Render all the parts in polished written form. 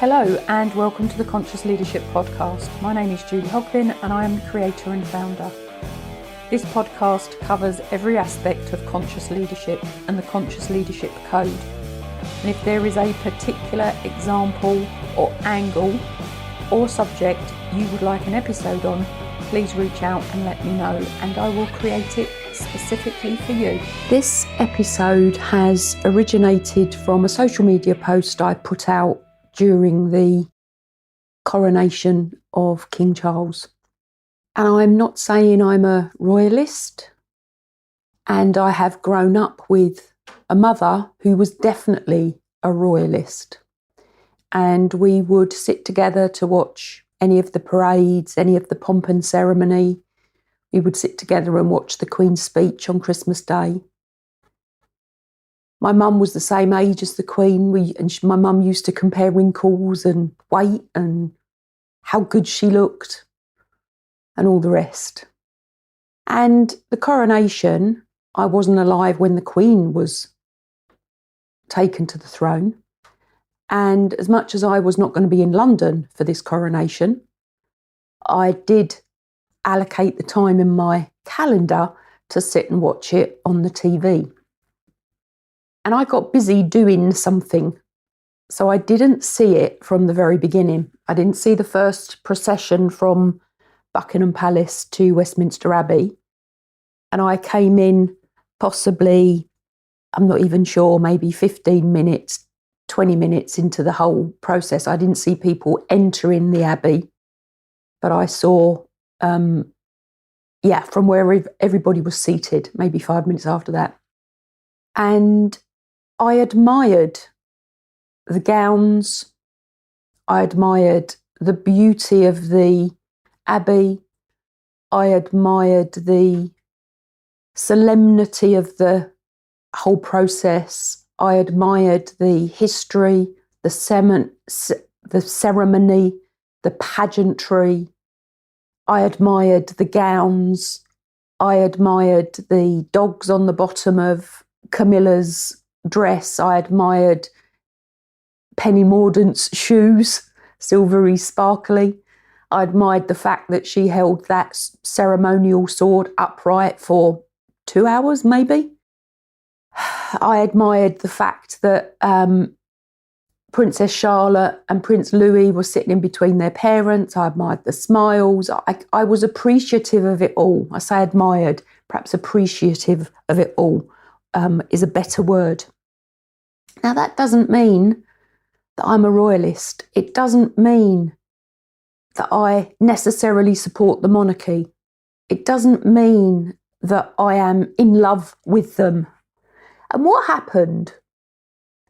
Hello and welcome to the Conscious Leadership Podcast. My name is Julie Hogbin and I am the creator and founder. This podcast covers every aspect of conscious leadership and the Conscious Leadership Code. And if there is a particular example or angle or subject you would like an episode on, please reach out and let me know and I will create it specifically for you. This episode has originated from a social media post I put out during the coronation of King Charles. And I'm not saying I'm a royalist, and I have grown up with a mother who was definitely a royalist. And we would sit together to watch any of the parades, any of the pomp and ceremony. We would sit together and watch the Queen's speech on Christmas Day. My mum was the same age as the Queen. My mum used to compare wrinkles and weight and how good she looked and all the rest. And the coronation, I wasn't alive when the Queen was taken to the throne. And as much as I was not going to be in London for this coronation, I did allocate the time in my calendar to sit and watch it on the TV. And I got busy doing something, so I didn't see it from the very beginning. I didn't see the first procession from Buckingham Palace to Westminster Abbey. And I came in possibly, I'm not even sure, maybe 15 minutes, 20 minutes into the whole process. I didn't see people entering the Abbey, but I saw, from where everybody was seated, maybe 5 minutes after that. And I admired the gowns, I admired the beauty of the Abbey, I admired the solemnity of the whole process, I admired the history, the ceremony, the pageantry, I admired the gowns, I admired the dogs on the bottom of Camilla's dress, I admired Penny Mordaunt's shoes, silvery, sparkly. I admired the fact that she held that ceremonial sword upright for 2 hours, maybe. I admired the fact that Princess Charlotte and Prince Louis were sitting in between their parents. I admired the smiles. I was appreciative of it all. I say admired, perhaps appreciative of it all is a better word. Now, that doesn't mean that I'm a royalist. It doesn't mean that I necessarily support the monarchy. It doesn't mean that I am in love with them. And what happened?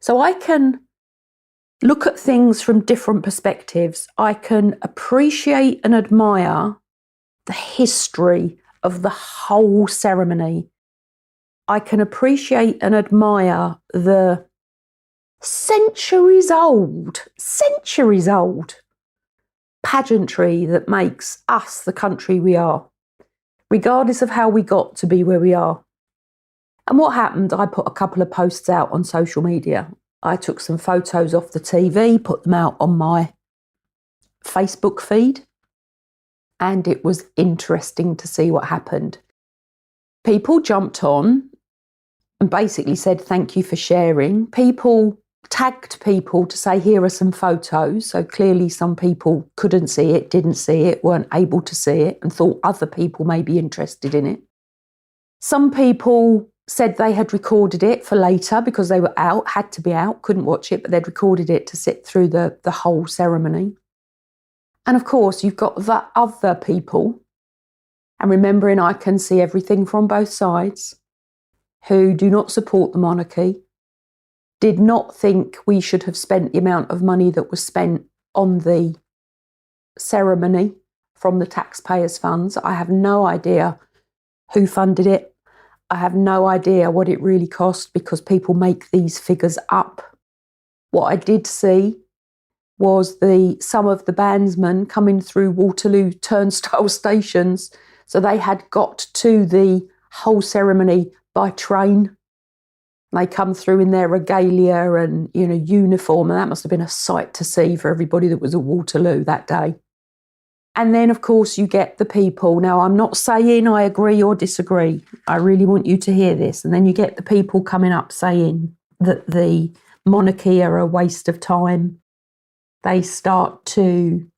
So I can look at things from different perspectives. I can appreciate and admire the history of the whole ceremony. I can appreciate and admire the centuries old pageantry that makes us the country we are, regardless of how we got to be where we are. And what happened, I put a couple of posts out on social media. I took some photos off the TV, put them out on my Facebook feed, and it was interesting to see what happened. People jumped on and basically said, thank you for sharing. People tagged people to say, here are some photos. So clearly some people couldn't see it, didn't see it, weren't able to see it, and thought other people may be interested in it. Some people said they had recorded it for later because they were out, had to be out, couldn't watch it, but they'd recorded it to sit through the whole ceremony. And of course, you've got the other people, and remembering I can see everything from both sides, who do not support the monarchy, did not think we should have spent the amount of money that was spent on the ceremony from the taxpayers' funds. I have no idea who funded it. I have no idea what it really cost because people make these figures up. What I did see was some of the bandsmen coming through Waterloo turnstile stations. So they had got to the whole ceremony by train. They come through in their regalia and, uniform, and that must have been a sight to see for everybody that was at Waterloo that day. And then, of course, you get the people. Now, I'm not saying I agree or disagree. I really want you to hear this. And then you get the people coming up saying that the monarchy are a waste of time. They start to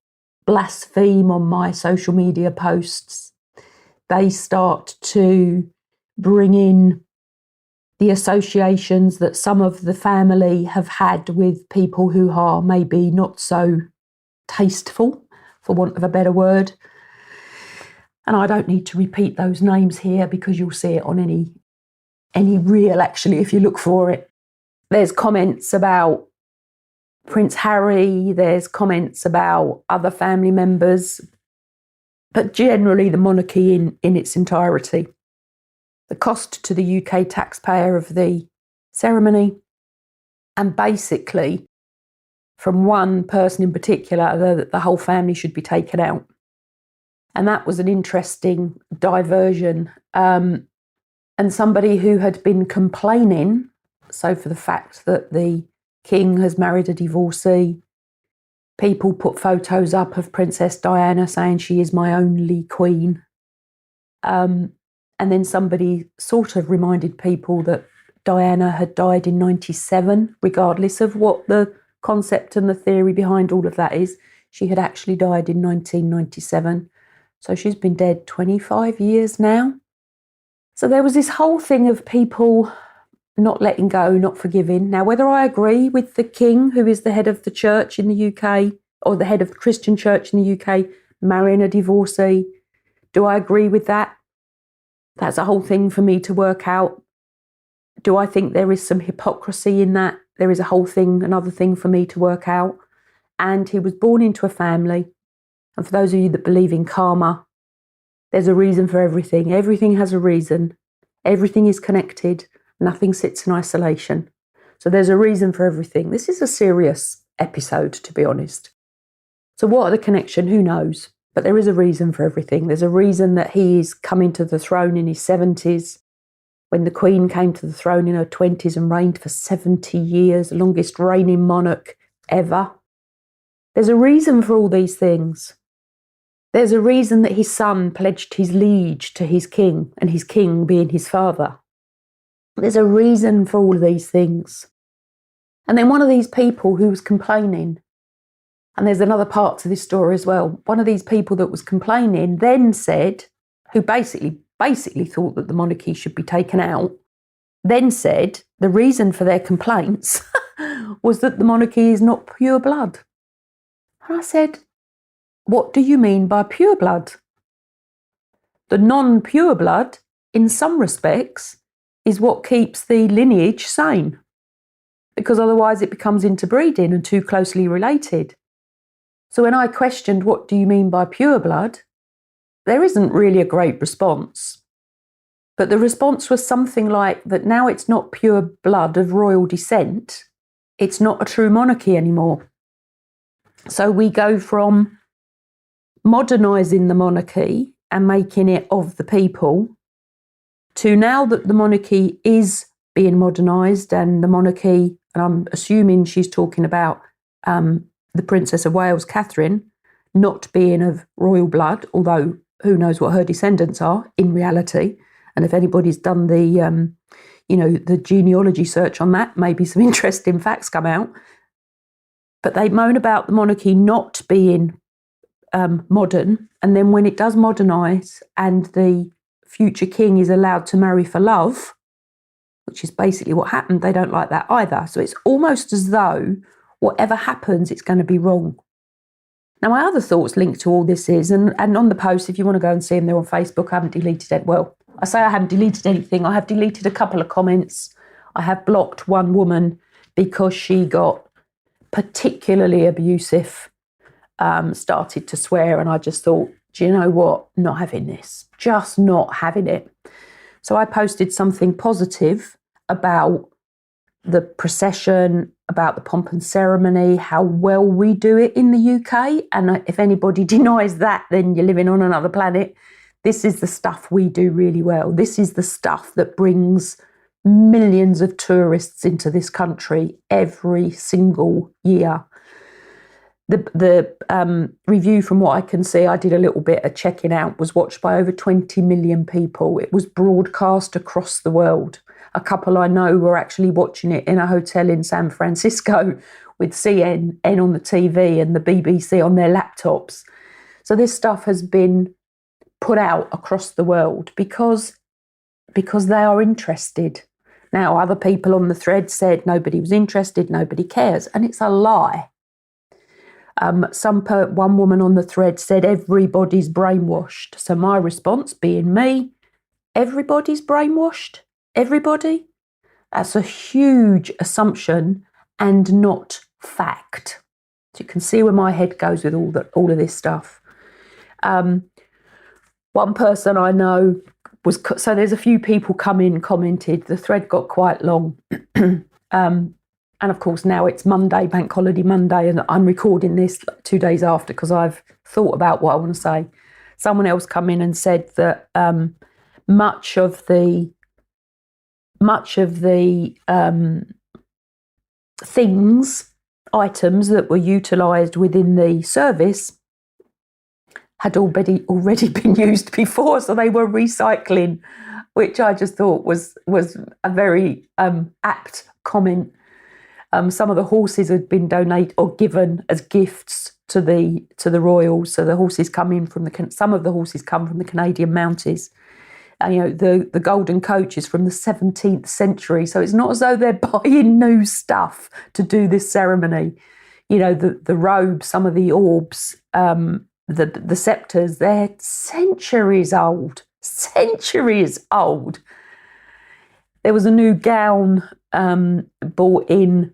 blaspheme on my social media posts. They start to bring in the associations that some of the family have had with people who are maybe not so tasteful, for want of a better word. And I don't need to repeat those names here because you'll see it on any reel, actually, if you look for it. There's comments about Prince Harry, there's comments about other family members, but generally the monarchy in its entirety. The cost to the UK taxpayer of the ceremony, and basically from one person in particular, that the whole family should be taken out. And that was an interesting diversion. And somebody who had been complaining, so for the fact that the king has married a divorcee, people put photos up of Princess Diana saying she is my only queen. And then somebody sort of reminded people that Diana had died in 97, regardless of what the concept and the theory behind all of that is. She had actually died in 1997. So she's been dead 25 years now. So there was this whole thing of people not letting go, not forgiving. Now, whether I agree with the king, who is the head of the church in the UK, or the head of the Christian church in the UK, marrying a divorcee, do I agree with that? That's a whole thing for me to work out. Do I think there is some hypocrisy in that? There is a whole thing, another thing for me to work out. And he was born into a family. And for those of you that believe in karma, there's a reason for everything. Everything has a reason. Everything is connected. Nothing sits in isolation. So there's a reason for everything. This is a serious episode, to be honest. So what are the connection? Who knows? But there is a reason for everything. There's a reason that he is coming to the throne in his 70s, when the Queen came to the throne in her 20s and reigned for 70 years, the longest reigning monarch ever. There's a reason for all these things. There's a reason that his son pledged his liege to his king, and his king being his father. There's a reason for all of these things. And then one of these people who was complaining, and there's another part to this story as well, one of these people that was complaining then said, who basically thought that the monarchy should be taken out, then said the reason for their complaints was that the monarchy is not pure blood. And I said, what do you mean by pure blood? The non-pure blood, in some respects, is what keeps the lineage sane, because otherwise it becomes interbreeding and too closely related. So when I questioned, what do you mean by pure blood? There isn't really a great response. But the response was something like that now it's not pure blood of royal descent. It's not a true monarchy anymore. So we go from modernising the monarchy and making it of the people to now that the monarchy is being modernised, and the monarchy, and I'm assuming she's talking about the Princess of Wales, Catherine, not being of royal blood, although who knows what her descendants are in reality. And if anybody's done the genealogy search on that, maybe some interesting facts come out. But they moan about the monarchy not being modern. And then when it does modernise and the future king is allowed to marry for love, which is basically what happened, they don't like that either. So it's almost as though whatever happens, it's going to be wrong. Now, my other thoughts linked to all this is, and on the post, if you want to go and see them, they're on Facebook. I haven't deleted it. Well, I say I haven't deleted anything. I have deleted a couple of comments. I have blocked one woman because she got particularly abusive, started to swear, and I just thought, do you know what? Not having this. Just not having it. So I posted something positive about the procession, about the pomp and ceremony, how well we do it in the UK. And if anybody denies that, then you're living on another planet. This is the stuff we do really well. This is the stuff that brings millions of tourists into this country every single year. The review, from what I can see, I did a little bit of checking out, was watched by over 20 million people. It was broadcast across the world. A couple I know were actually watching it in a hotel in San Francisco with CNN on the TV and the BBC on their laptops. So this stuff has been put out across the world because they are interested. Now, other people on the thread said nobody was interested, nobody cares, and it's a lie. One woman on the thread said everybody's brainwashed. So my response, being me, everybody's brainwashed? Everybody? That's a huge assumption and not fact. So you can see where my head goes with all of this stuff. One person I know so there's a few people come in, commented. The thread got quite long. And of course, now it's Monday, Bank Holiday Monday, and I'm recording this 2 days after because I've thought about what I want to say. Someone else come in and said that much of the items that were utilised within the service had already been used before, so they were recycling, which I just thought was a very apt comment. Some of the horses had been donated or given as gifts to the royals. So the horses some of the horses come from the Canadian Mounties. And, the golden coach is from the 17th century. So it's not as though they're buying new stuff to do this ceremony. The robes, some of the orbs, the scepters, they're centuries old. Centuries old. There was a new gown bought in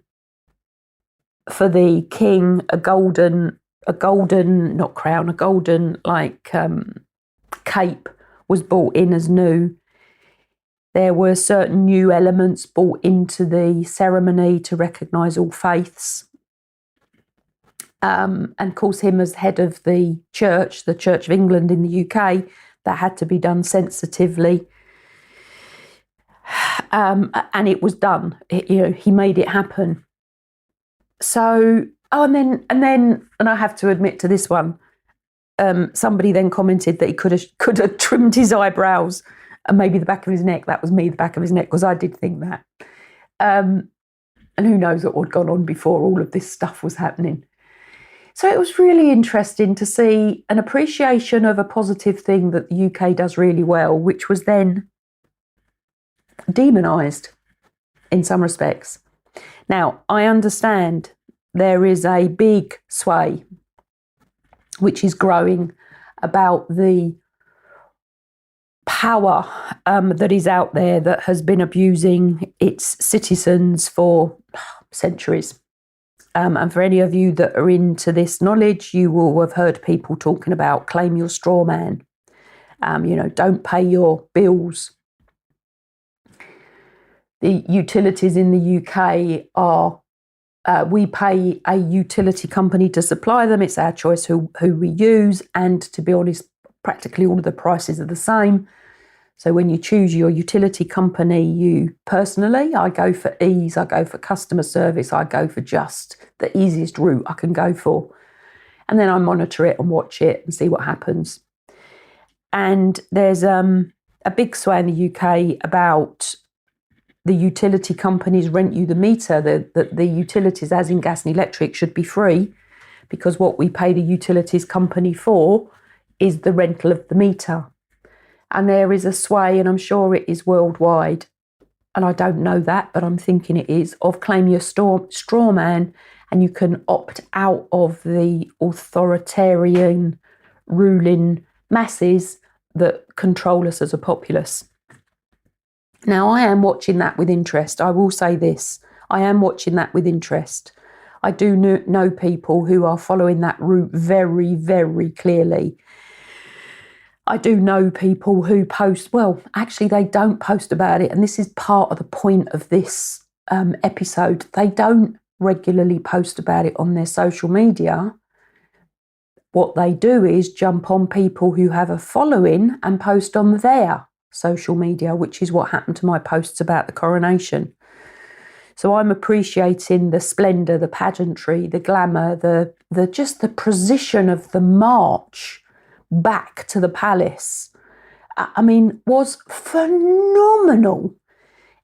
for the king, a golden not crown, a golden cape was bought in as new. There were certain new elements brought into the ceremony to recognise all faiths. And of course, him as head of the Church of England in the UK, that had to be done sensitively. And it was done. He made it happen. So, and I have to admit to this one, somebody then commented that he could have trimmed his eyebrows and maybe the back of his neck. That was me, the back of his neck, because I did think that. And who knows what had gone on before all of this stuff was happening. So it was really interesting to see an appreciation of a positive thing that the UK does really well, which was then demonised in some respects. Now, I understand there is a big sway which is growing about the power that is out there that has been abusing its citizens for centuries. And for any of you that are into this knowledge, you will have heard people talking about claim your straw man. Don't pay your bills. The utilities in the UK are, we pay a utility company to supply them. It's our choice who we use. And to be honest, practically all of the prices are the same. So when you choose your utility company, I go for ease, I go for customer service, I go for just the easiest route I can go for. And then I monitor it and watch it and see what happens. And there's a big sway in the UK about the utility companies rent you the meter, that the utilities, as in gas and electric, should be free, because what we pay the utilities company for is the rental of the meter. And there is a sway, and I'm sure it is worldwide, and I don't know that, but I'm thinking it is, of claim your straw man, and you can opt out of the authoritarian ruling masses that control us as a populace. Now, I am watching that with interest. I will say this. I am watching that with interest. I do know people who are following that route very, very clearly. I do know people who post, well, actually they don't post about it. And this is part of the point of this episode. They don't regularly post about it on their social media. What they do is jump on people who have a following and post on their social media, which is what happened to my posts about the coronation. So I'm appreciating the splendour, the pageantry, the glamour, the just the precision of the march back to the palace. I mean, was phenomenal.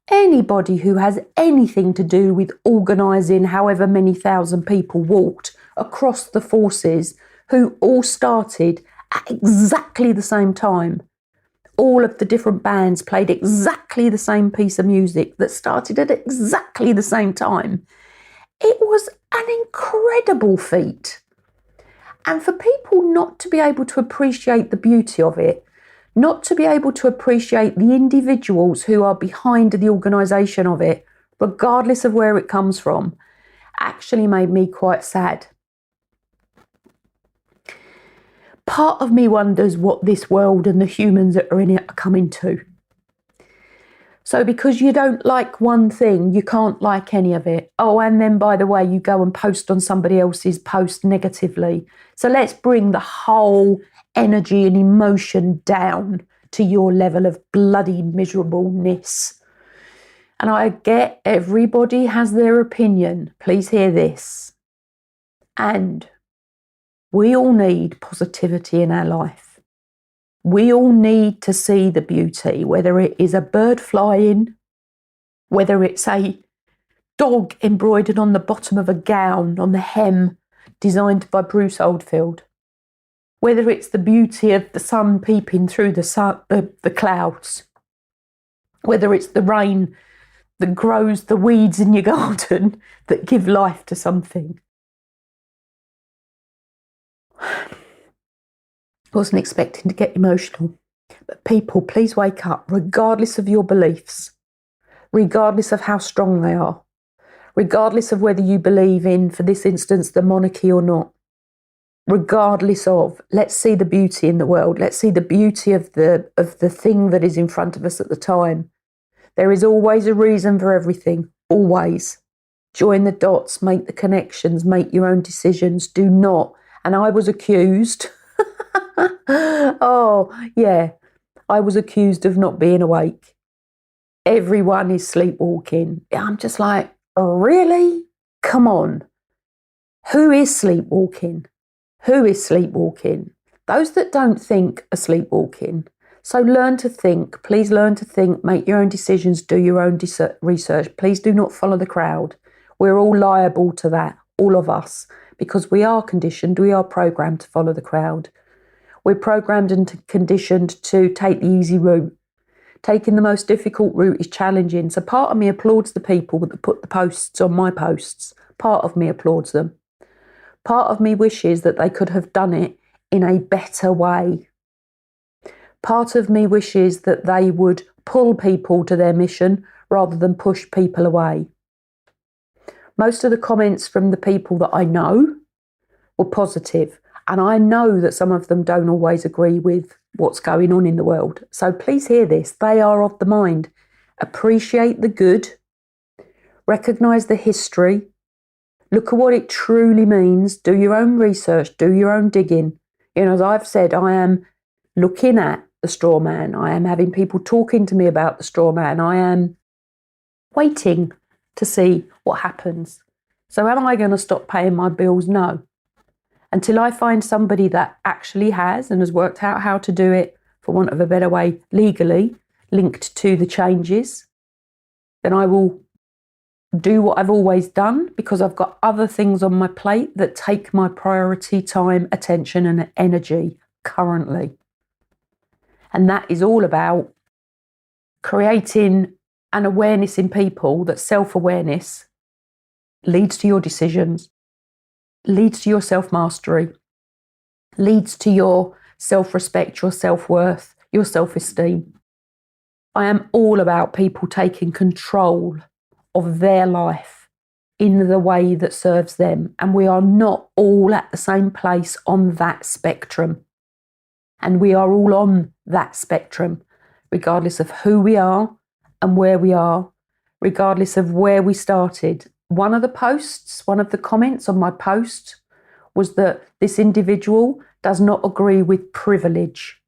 Anybody who has anything to do with organising however many thousand people walked across the forces, who all started at exactly the same time. All of the different bands played exactly the same piece of music that started at exactly the same time. It was an incredible feat. And for people not to be able to appreciate the beauty of it, not to be able to appreciate the individuals who are behind the organisation of it, regardless of where it comes from, actually made me quite sad. Part of me wonders what this world and the humans that are in it are coming to. So because you don't like one thing, you can't like any of it. Oh, and then by the way, you go and post on somebody else's post negatively. So let's bring the whole energy and emotion down to your level of bloody miserableness. And I get everybody has their opinion. Please hear this. And we all need positivity in our life. We all need to see the beauty, whether it is a bird flying, whether it's a dog embroidered on the bottom of a gown, on the hem designed by Bruce Oldfield, whether it's the beauty of the sun peeping through the clouds, whether it's the rain that grows the weeds in your garden that give life to something. Wasn't expecting to get emotional, but people, please wake up, regardless of your beliefs, regardless of how strong they are, regardless of whether you believe in, for this instance, the monarchy or not, regardless of, let's see the beauty in the world. Let's see the beauty of the thing that is in front of us at the time. There is always a reason for everything, always. Join the dots, make the connections, make your own decisions. Do not. And I was accused. Oh, yeah. I was accused of not being awake. Everyone is sleepwalking. I'm just like, really? Come on. Who is sleepwalking? Who is sleepwalking? Those that don't think are sleepwalking. So learn to think. Please learn to think. Make your own decisions. Do your own research. Please do not follow the crowd. We're all liable to that, all of us, because we are conditioned. We are programmed to follow the crowd. We're programmed and conditioned to take the easy route. Taking the most difficult route is challenging. So part of me applauds the people that put the posts on my posts. Part of me applauds them. Part of me wishes that they could have done it in a better way. Part of me wishes that they would pull people to their mission rather than push people away. Most of the comments from the people that I know were positive, and I know that some of them don't always agree with what's going on in the world. So please hear this. They are of the mind. Appreciate the good. Recognise the history. Look at what it truly means. Do your own research. Do your own digging. You know, as I've said, I am looking at the straw man. I am having people talking to me about the straw man. I am waiting to see what happens. So am I going to stop paying my bills? No. Until I find somebody that actually has and has worked out how to do it, for want of a better way, legally, linked to the changes, then I will do what I've always done, because I've got other things on my plate that take my priority, time, attention and energy currently. And that is all about creating an awareness in people that self-awareness leads to your decisions, leads to your self-mastery, leads to your self-respect, your self-worth, your self-esteem. I am all about people taking control of their life in the way that serves them. And we are not all at the same place on that spectrum. And we are all on that spectrum, regardless of who we are and where we are, regardless of where we started. One of the comments on my post was that this individual does not agree with privilege.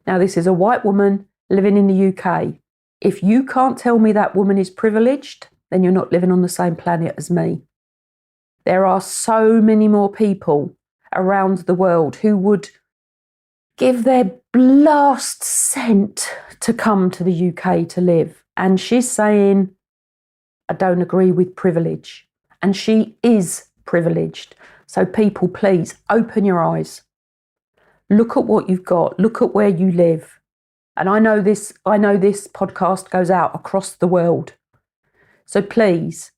Now, this is a white woman living in the UK. If you can't tell me that woman is privileged, then you're not living on the same planet as me. There are so many more people around the world who would give their last cent to come to the UK to live. And she's saying, I don't agree with privilege. And she is privileged. So people, please open your eyes. Look at what you've got. Look at where you live. And I know this podcast goes out across the world. So please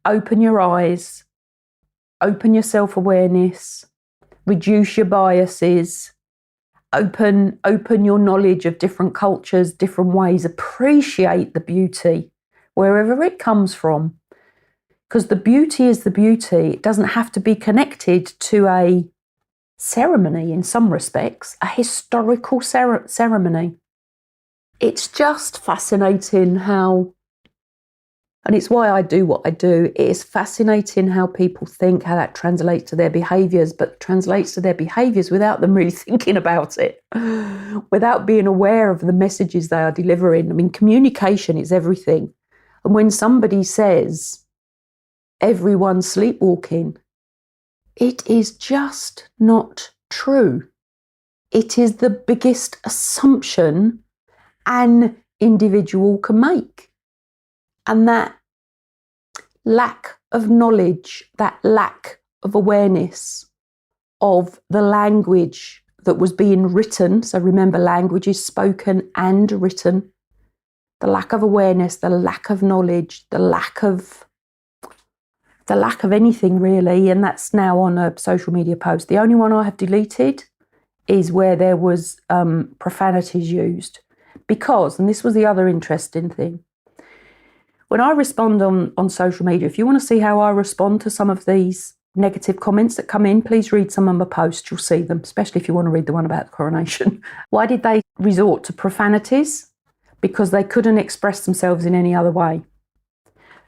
open your eyes, open your self-awareness, reduce your biases, open your knowledge of different cultures, different ways, appreciate the beauty wherever it comes from. Because the beauty is the beauty. It doesn't have to be connected to a ceremony in some respects, a historical ceremony. It's just fascinating how, and it's why I do what I do, it is fascinating how people think, how that translates to their behaviours, but translates to their behaviours without them really thinking about it, without being aware of the messages they are delivering. I mean, communication is everything. And when somebody says, everyone's sleepwalking, it is just not true. It is the biggest assumption an individual can make. And that lack of knowledge, that lack of awareness of the language that was being written, so remember, language is spoken and written, the lack of awareness, the lack of knowledge, the lack of anything really, and that's now on a social media post. The only one I have deleted is where there was profanities used, because, and this was the other interesting thing, when I respond on social media, if you want to see how I respond to some of these negative comments that come in, please read some of my posts, you'll see them, especially if you want to read the one about the coronation. Why did they resort to profanities? Because they couldn't express themselves in any other way.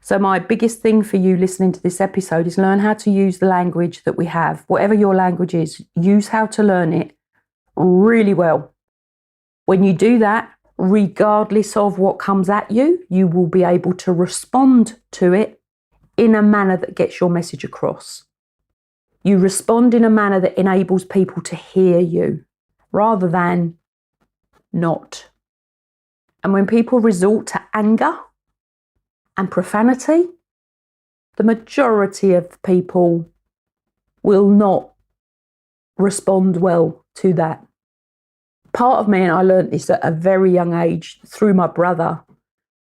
So my biggest thing for you listening to this episode is learn how to use the language that we have. Whatever your language is, use how to learn it really well. When you do that, regardless of what comes at you, you will be able to respond to it in a manner that gets your message across. You respond in a manner that enables people to hear you rather than not. And when people resort to anger and profanity, the majority of people will not respond well to that. Part of me, and I learned this at a very young age through my brother,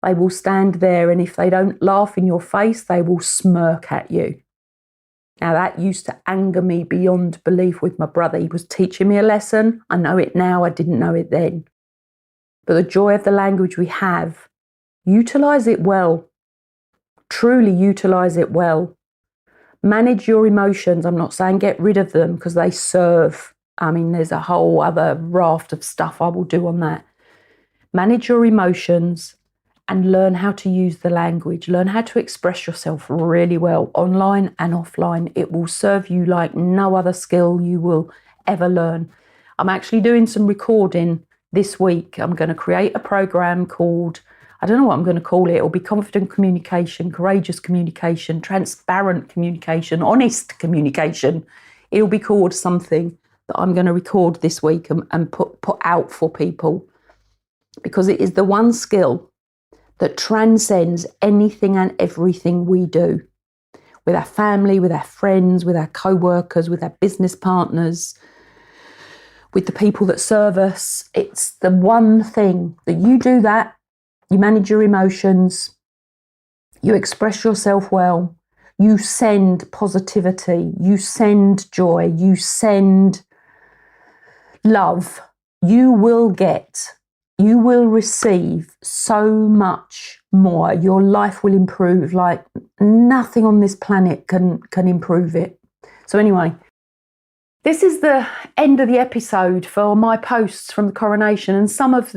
they will stand there and if they don't laugh in your face, they will smirk at you. Now that used to anger me beyond belief with my brother. He was teaching me a lesson. I know it now, I didn't know it then. But the joy of the language we have, utilise it well. Truly utilise it well. Manage your emotions. I'm not saying get rid of them because they serve. I mean, there's a whole other raft of stuff I will do on that. Manage your emotions and learn how to use the language. Learn how to express yourself really well, online and offline. It will serve you like no other skill you will ever learn. I'm actually doing some recording this week. I'm going to create a program called, I don't know what I'm going to call it. It'll be confident communication, courageous communication, transparent communication, honest communication. It'll be called something that I'm going to record this week and put out for people, because it is the one skill that transcends anything and everything we do with our family, with our friends, with our co-workers, with our business partners, with the people that serve us. It's the one thing that you do that. You manage your emotions, you express yourself well, you send positivity, you send joy, you send love. You will receive so much more. Your life will improve like nothing on this planet can improve it. So anyway, this is the end of the episode for my posts from the coronation and some of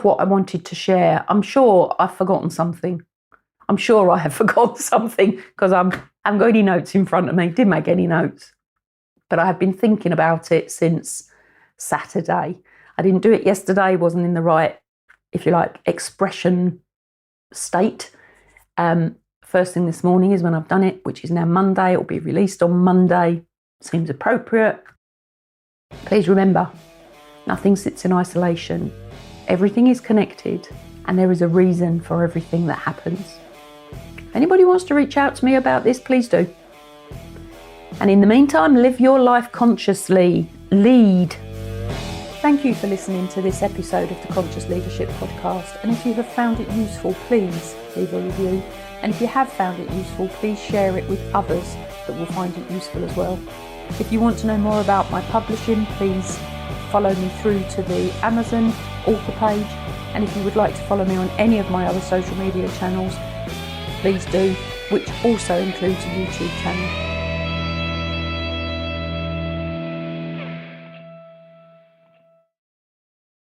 what I wanted to share. I'm sure I've forgotten something. I'm sure I have forgotten something because I haven't got any notes in front of me. Didn't make any notes. But I have been thinking about it since Saturday. I didn't do it yesterday, wasn't in the right, if you like, expression state. First thing this morning is when I've done it, which is now Monday. It will be released on Monday. Seems appropriate. Please remember, nothing sits in isolation. Everything is connected, and there is a reason for everything that happens. If anybody wants to reach out to me about this, please do. And in the meantime, live your life consciously. Lead. Thank you for listening to this episode of the Conscious Leadership Podcast. And if you have found it useful, please leave a review. And if you have found it useful, please share it with others that will find it useful as well. If you want to know more about my publishing, please follow me through to the Amazon author page. And if you would like to follow me on any of my other social media channels, please do, which also includes a YouTube channel.